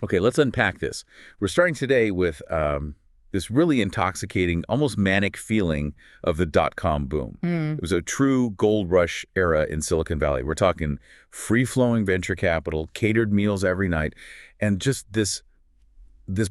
Okay, let's unpack this. We're starting today with this really intoxicating, almost manic feeling of the dot-com boom. Hmm. It was a true gold rush era in Silicon Valley. We're talking free-flowing venture capital, catered meals every night, and just this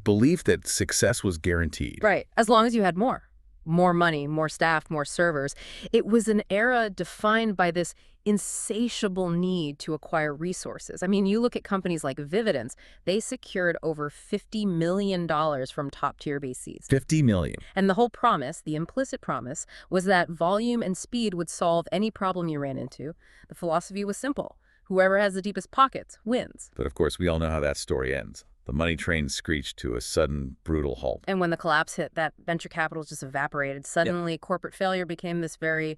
belief that success was guaranteed. Right. As long as you had more money, more staff, more servers. It was an era defined by this insatiable need to acquire resources. I mean, you look at companies like Vividends, they secured over $50 million from top-tier VCs. 50 million. And the whole promise, the implicit promise, was that volume and speed would solve any problem you ran into. The philosophy was simple. Whoever has the deepest pockets wins. But of course, we all know how that story ends. The money train screeched to a sudden, brutal halt. And when the collapse hit, that venture capital just evaporated. Suddenly, corporate failure became this very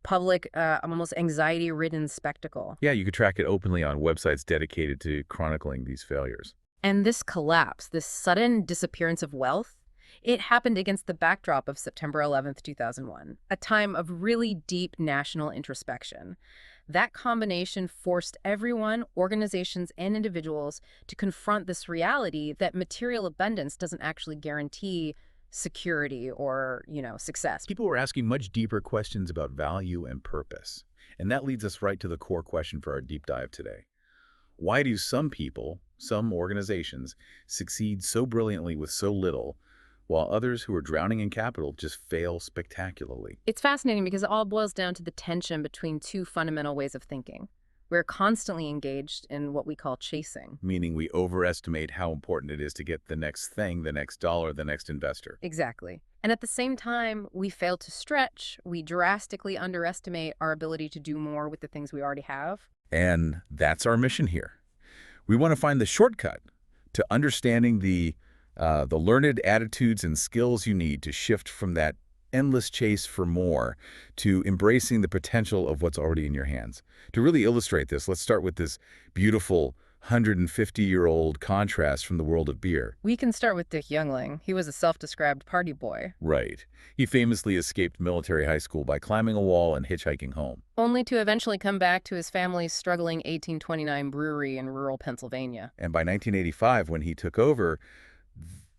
public, almost anxiety-ridden spectacle. Yeah, you could track it openly on websites dedicated to chronicling these failures. And this collapse, this sudden disappearance of wealth, it happened against the backdrop of September 11th, 2001, a time of really deep national introspection. That combination forced everyone, organizations, and individuals to confront this reality that material abundance doesn't actually guarantee security or, success. People were asking much deeper questions about value and purpose. And that leads us right to the core question for our deep dive today. Why do some people, some organizations, succeed so brilliantly with so little, while others who are drowning in capital just fail spectacularly? It's fascinating because it all boils down to the tension between two fundamental ways of thinking. We're constantly engaged in what we call chasing. Meaning we overestimate how important it is to get the next thing, the next dollar, the next investor. Exactly. And at the same time, we fail to stretch. We drastically underestimate our ability to do more with the things we already have. And that's our mission here. We want to find the shortcut to understanding the learned attitudes and skills you need to shift from that endless chase for more to embracing the potential of what's already in your hands. To really illustrate this, let's start with this beautiful 150-year-old contrast from the world of beer. We can start with Dick Youngling. He was a self-described party boy. Right. He famously escaped military high school by climbing a wall and hitchhiking home. Only to eventually come back to his family's struggling 1829 brewery in rural Pennsylvania. And by 1985, when he took over,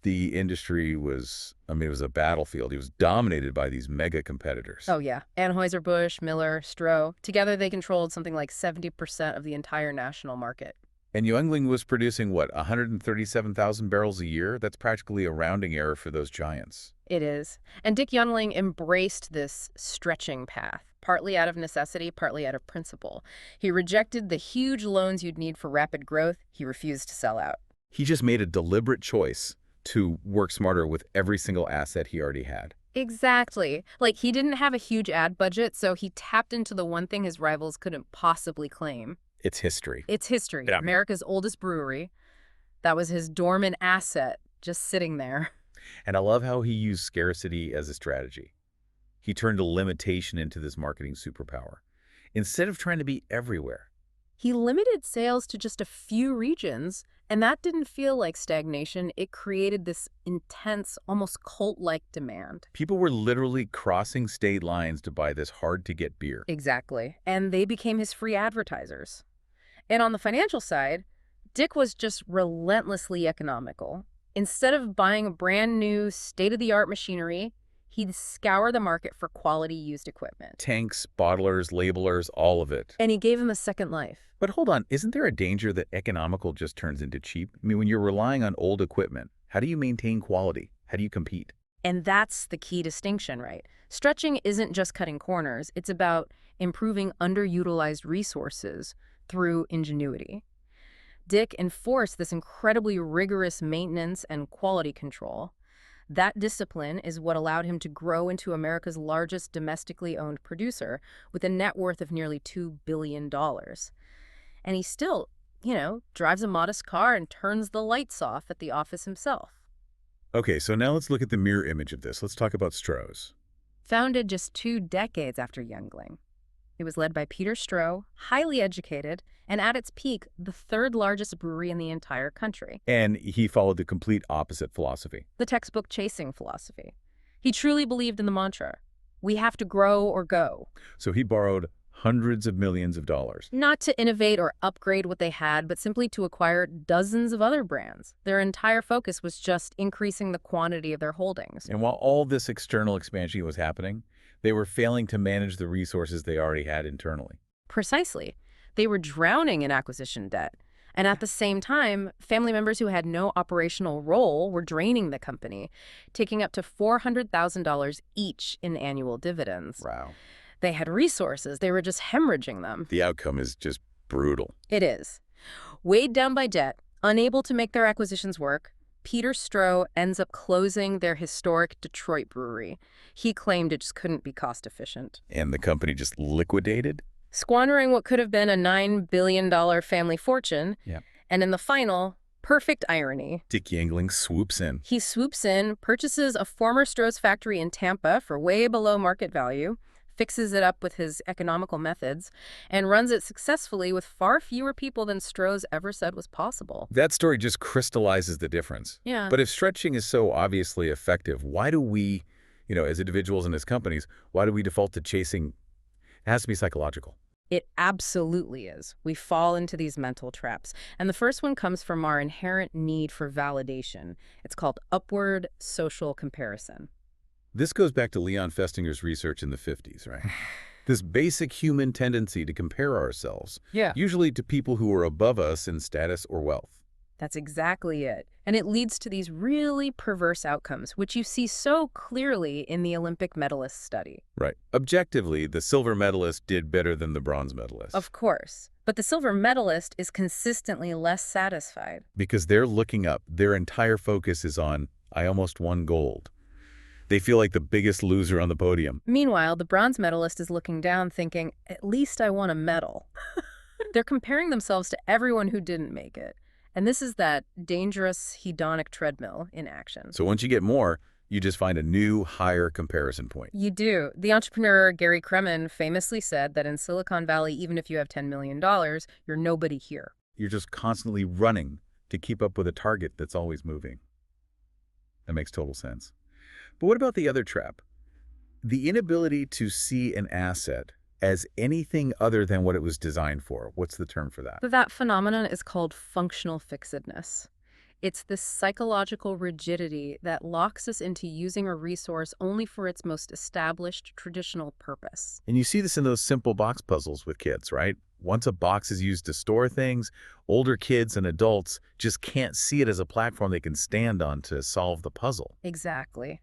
the industry was, it was a battlefield. He was dominated by these mega competitors. Oh, yeah. Anheuser-Busch, Miller, Stroh. Together, they controlled something like 70% of the entire national market. And Youngling was producing, what, 137,000 barrels a year? That's practically a rounding error for those giants. It is. And Dick Youngling embraced this stretching path, partly out of necessity, partly out of principle. He rejected the huge loans you'd need for rapid growth. He refused to sell out. He just made a deliberate choice to work smarter with every single asset he already had. Exactly. Like, he didn't have a huge ad budget, so he tapped into the one thing his rivals couldn't possibly claim. It's history. It's history. Yeah. America's oldest brewery. That was his dormant asset, just sitting there. And I love how he used scarcity as a strategy. He turned a limitation into this marketing superpower. Instead of trying to be everywhere, He limited sales to just a few regions, and that didn't feel like stagnation. It created this intense, almost cult-like demand. people were literally crossing state lines to buy this hard-to-get beer. Exactly. And they became his free advertisers. And on the financial side, Dick was just relentlessly economical. Instead of buying a brand new, state-of-the-art machinery, he'd scour the market for quality used equipment. Tanks, bottlers, labelers, all of it. And he gave him a second life. But hold on, isn't there a danger that economical just turns into cheap? When you're relying on old equipment, how do you maintain quality? How do you compete? And that's the key distinction, right? Stretching isn't just cutting corners. It's about improving underutilized resources through ingenuity. Dick enforced this incredibly rigorous maintenance and quality control. That discipline is what allowed him to grow into America's largest domestically owned producer with a net worth of nearly $2 billion. And he still, drives a modest car and turns the lights off at the office himself. Okay, so now let's look at the mirror image of this. Let's talk about Stroh's. Founded just 2 decades after Youngling. It was led by Peter Stroh, highly educated, and at its peak, the 3rd largest brewery in the entire country. And he followed the complete opposite philosophy. The textbook chasing philosophy. He truly believed in the mantra, we have to grow or go. So he borrowed hundreds of millions of dollars. Not to innovate or upgrade what they had, but simply to acquire dozens of other brands. Their entire focus was just increasing the quantity of their holdings. And while all this external expansion was happening, they were failing to manage the resources they already had internally. Precisely. They were drowning in acquisition debt. And at the same time, family members who had no operational role were draining the company, taking up to $400,000 each in annual dividends. Wow. They had resources. They were just hemorrhaging them. The outcome is just brutal. It is. Weighed down by debt, unable to make their acquisitions work, Peter Stroh ends up closing their historic Detroit brewery. He claimed it just couldn't be cost efficient. And the company just liquidated? Squandering what could have been a $9 billion family fortune. Yeah. And in the final, perfect irony. Dick Yangling swoops in. He swoops in, purchases a former Stroh's factory in Tampa for way below market value, fixes it up with his economical methods, and runs it successfully with far fewer people than Stroh's ever said was possible. That story just crystallizes the difference. Yeah. But if stretching is so obviously effective, why do we, as individuals and as companies, why do we default to chasing? It has to be psychological. It absolutely is. We fall into these mental traps. And the first one comes from our inherent need for validation. It's called upward social comparison. This goes back to Leon Festinger's research in the 50s, right? This basic human tendency to compare ourselves, usually to people who are above us in status or wealth. That's exactly it. And it leads to these really perverse outcomes, which you see so clearly in the Olympic medalist study. Right. Objectively, the silver medalist did better than the bronze medalist. Of course. But the silver medalist is consistently less satisfied. Because they're looking up. Their entire focus is on, I almost won gold. They feel like the biggest loser on the podium. Meanwhile, the bronze medalist is looking down thinking, at least I won a medal. They're comparing themselves to everyone who didn't make it. And this is that dangerous hedonic treadmill in action. So once you get more, you just find a new, higher comparison point. You do. The entrepreneur Gary Kremen famously said that in Silicon Valley, even if you have $10 million, you're nobody here. You're just constantly running to keep up with a target that's always moving. That makes total sense. But what about the other trap? The inability to see an asset as anything other than what it was designed for. What's the term for that? That phenomenon is called functional fixedness. It's this psychological rigidity that locks us into using a resource only for its most established traditional purpose. And you see this in those simple box puzzles with kids, right? Once a box is used to store things, older kids and adults just can't see it as a platform they can stand on to solve the puzzle. Exactly.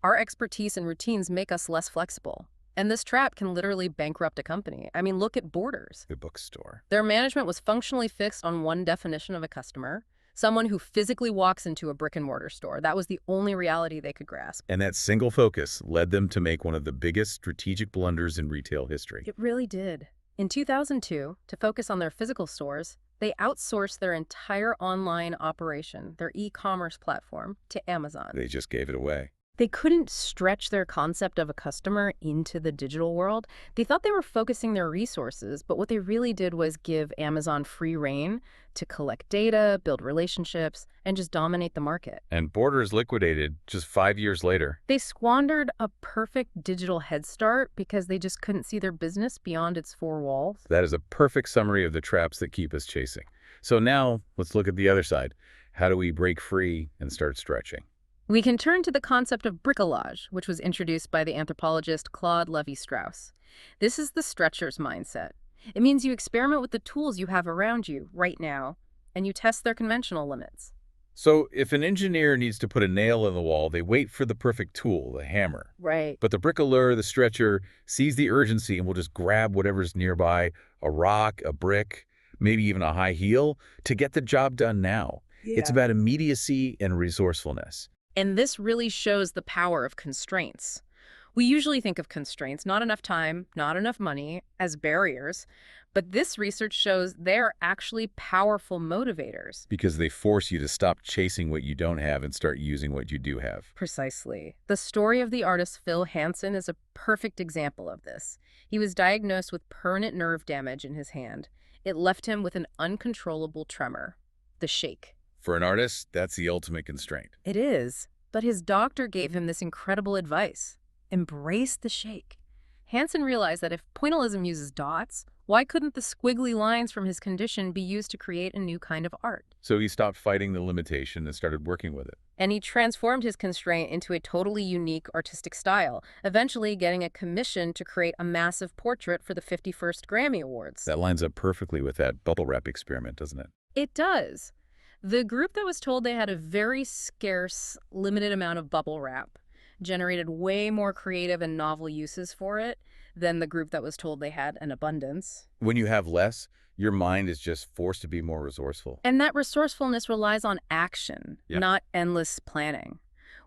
Our expertise and routines make us less flexible. And this trap can literally bankrupt a company. I mean, look at Borders. The bookstore. Their management was functionally fixed on one definition of a customer, someone who physically walks into a brick-and-mortar store. That was the only reality they could grasp. And that single focus led them to make one of the biggest strategic blunders in retail history. It really did. In 2002, to focus on their physical stores, they outsourced their entire online operation, their e-commerce platform, to Amazon. They just gave it away. They couldn't stretch their concept of a customer into the digital world. They thought they were focusing their resources, but what they really did was give Amazon free rein to collect data, build relationships, and just dominate the market. And Borders liquidated just 5 years later. They squandered a perfect digital head start because they just couldn't see their business beyond its four walls. That is a perfect summary of the traps that keep us chasing. So now let's look at the other side. How do we break free and start stretching? We can turn to the concept of bricolage, which was introduced by the anthropologist Claude Lévi-Strauss. This is the stretcher's mindset. It means you experiment with the tools you have around you right now, and you test their conventional limits. So if an engineer needs to put a nail in the wall, they wait for the perfect tool, the hammer. Right. But the bricoleur, the stretcher, sees the urgency and will just grab whatever's nearby, a rock, a brick, maybe even a high heel, to get the job done now. Yeah. It's about immediacy and resourcefulness. And this really shows the power of constraints. We usually think of constraints, not enough time, not enough money, as barriers. But this research shows they're actually powerful motivators. Because they force you to stop chasing what you don't have and start using what you do have. Precisely. The story of the artist Phil Hansen is a perfect example of this. He was diagnosed with permanent nerve damage in his hand. It left him with an uncontrollable tremor, the shake. For an artist, that's the ultimate constraint. It is. But his doctor gave him this incredible advice. Embrace the shake. Hansen realized that if pointillism uses dots, why couldn't the squiggly lines from his condition be used to create a new kind of art? So he stopped fighting the limitation and started working with it. And he transformed his constraint into a totally unique artistic style, eventually getting a commission to create a massive portrait for the 51st Grammy Awards. That lines up perfectly with that bubble wrap experiment, doesn't it? It does. The group that was told they had a very scarce, limited amount of bubble wrap generated way more creative and novel uses for it than the group that was told they had an abundance. When you have less, your mind is just forced to be more resourceful. And that resourcefulness relies on action, Yeah. not endless planning.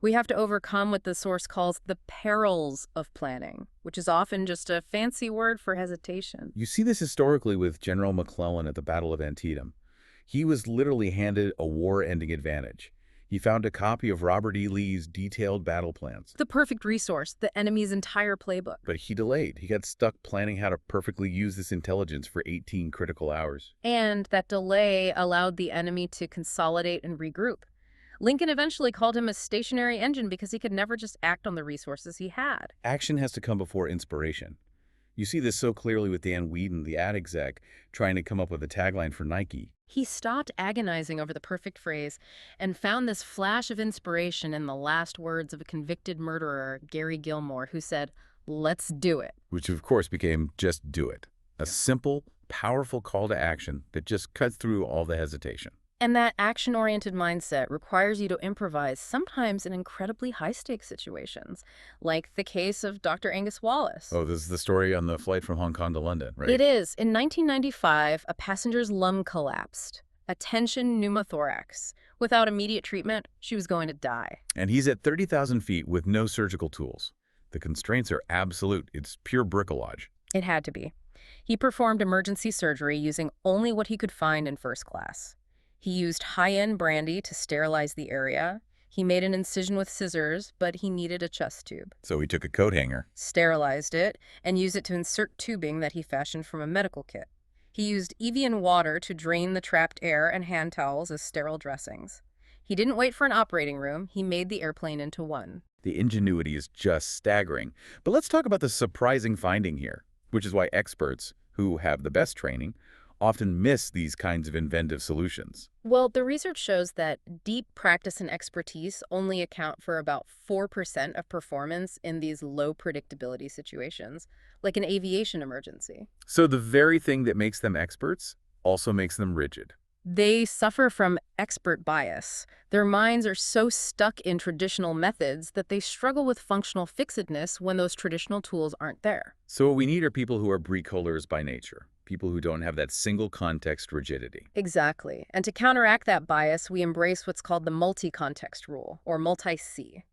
We have to overcome what the source calls the perils of planning, which is often just a fancy word for hesitation. You see this historically with General McClellan at the Battle of Antietam. He was literally handed a war-ending advantage. He found a copy of Robert E. Lee's detailed battle plans. The perfect resource, the enemy's entire playbook. But he delayed. He got stuck planning how to perfectly use this intelligence for 18 critical hours. And that delay allowed the enemy to consolidate and regroup. Lincoln eventually called him a stationary engine because he could never just act on the resources he had. Action has to come before inspiration. You see this so clearly with Dan Whedon, the ad exec, trying to come up with a tagline for Nike. He stopped agonizing over the perfect phrase and found this flash of inspiration in the last words of a convicted murderer, Gary Gilmore, who said, "Let's do it." Which of course became just do it. A simple, powerful call to action that just cuts through all the hesitation. And that action-oriented mindset requires you to improvise, sometimes in incredibly high-stakes situations, like the case of Dr. Angus Wallace. Oh, this is the story on the flight from Hong Kong to London, right? It is. In 1995, a passenger's lung collapsed, a tension pneumothorax. Without immediate treatment, she was going to die. And he's at 30,000 feet with no surgical tools. The constraints are absolute. It's pure bricolage. It had to be. He performed emergency surgery using only what he could find in first class. He used high-end brandy to sterilize the area. He made an incision with scissors, but he needed a chest tube. So he took a coat hanger. Sterilized it, and used it to insert tubing that he fashioned from a medical kit. He used Evian water to drain the trapped air and hand towels as sterile dressings. He didn't wait for an operating room. He made the airplane into one. The ingenuity is just staggering. But let's talk about the surprising finding here, which is why experts, who have the best training, often miss these kinds of inventive solutions. Well, the research shows that deep practice and expertise only account for about 4% of performance in these low predictability situations, like an aviation emergency. So the very thing that makes them experts also makes them rigid. They suffer from expert bias. Their minds are so stuck in traditional methods that they struggle with functional fixedness when those traditional tools aren't there. So what we need are people who are bricoleurs by nature, people who don't have that single context rigidity. Exactly. And to counteract that bias, we embrace what's called the multi-context rule, or multi-C.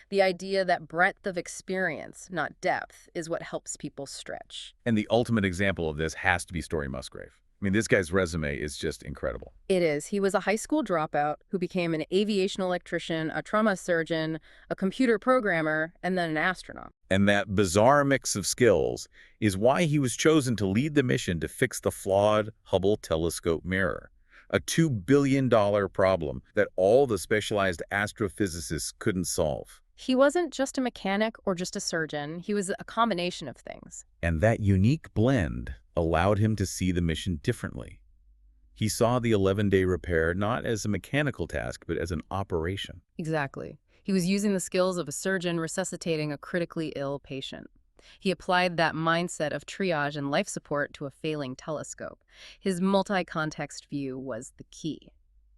The idea that breadth of experience, not depth, is what helps people stretch. And the ultimate example of this has to be Story Musgrave. I mean, this guy's resume is just incredible. It is. He was a high school dropout who became an aviation electrician, a trauma surgeon, a computer programmer, and then an astronaut. And that bizarre mix of skills is why he was chosen to lead the mission to fix the flawed Hubble telescope mirror, a $2 billion problem that all the specialized astrophysicists couldn't solve. He wasn't just a mechanic or just a surgeon. He was a combination of things. And that unique blend allowed him to see the mission differently. He saw the 11-day repair not as a mechanical task, but as an operation. Exactly. He was using the skills of a surgeon resuscitating a critically ill patient. He applied that mindset of triage and life support to a failing telescope. His multi-context view was the key.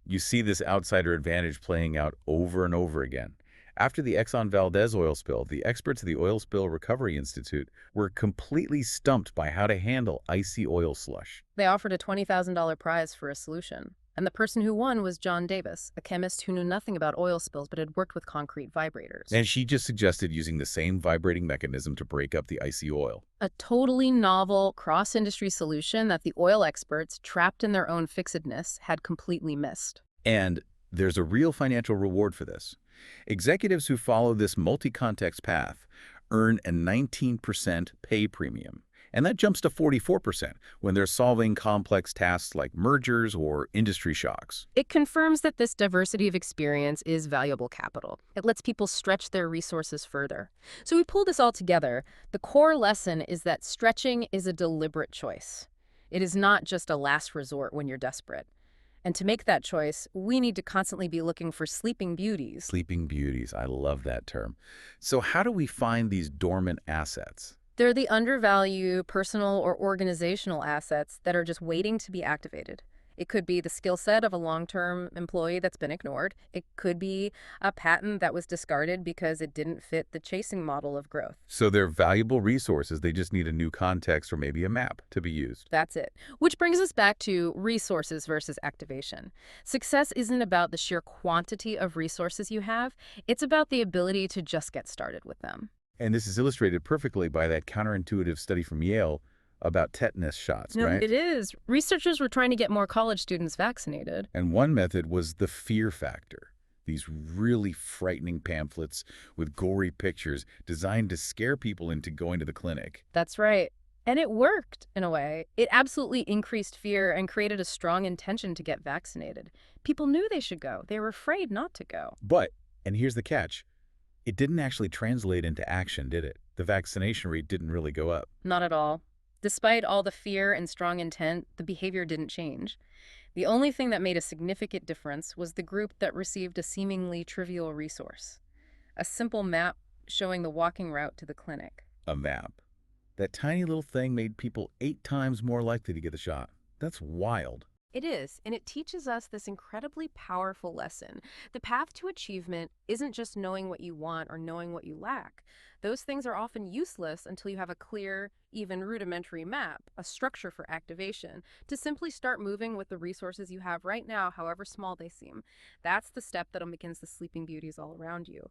You see this outsider advantage playing out over and over again. After the Exxon Valdez oil spill, the experts at the Oil Spill Recovery Institute were completely stumped by how to handle icy oil slush. They offered a $20,000 prize for a solution. And the person who won was John Davis, a chemist who knew nothing about oil spills but had worked with concrete vibrators. And she just suggested using the same vibrating mechanism to break up the icy oil. A totally novel, cross-industry solution that the oil experts, trapped in their own fixedness, had completely missed. And there's a real financial reward for this. Executives who follow this multi-context path earn a 19% pay premium, And that jumps to 44% when they're solving complex tasks like mergers or industry shocks. It confirms that this diversity of experience is valuable capital. It lets people stretch their resources further. So we pull this all together. The core lesson is that stretching is a deliberate choice. It is not just a last resort when you're desperate. And to make that choice, we need to constantly be looking for sleeping beauties. Sleeping beauties, I love that term. So how do we find these dormant assets? They're the undervalued personal or organizational assets that are just waiting to be activated. It could be the skill set of a long-term employee that's been ignored. It could be a patent that was discarded because it didn't fit the chasing model of growth. So they're valuable resources. They just need a new context or maybe a map to be used. That's it. Which brings us back to resources versus activation. Success isn't about the sheer quantity of resources you have. It's about the ability to just get started with them. And this is illustrated perfectly by that counterintuitive study from Yale about tetanus shots, No, right? it is. Researchers were trying to get more college students vaccinated. And one method was the fear factor. These really frightening pamphlets with gory pictures designed to scare people into going to the clinic. That's right. And it worked, in a way. It absolutely increased fear and created a strong intention to get vaccinated. People knew they should go. They were afraid not to go. But, and here's the catch, it didn't actually translate into action, did it? The vaccination rate didn't really go up. Not at all. Despite all the fear and strong intent, the behavior didn't change. The only thing that made a significant difference was the group that received a seemingly trivial resource, a simple map showing the walking route to the clinic. A map. That tiny little thing made people 8 times more likely to get the shot. That's wild. It is, and it teaches us this incredibly powerful lesson. The path to achievement isn't just knowing what you want or knowing what you lack. Those things are often useless until you have a clear, even rudimentary map, a structure for activation, to simply start moving with the resources you have right now, however small they seem. That's the step that awakens the sleeping beauties all around you.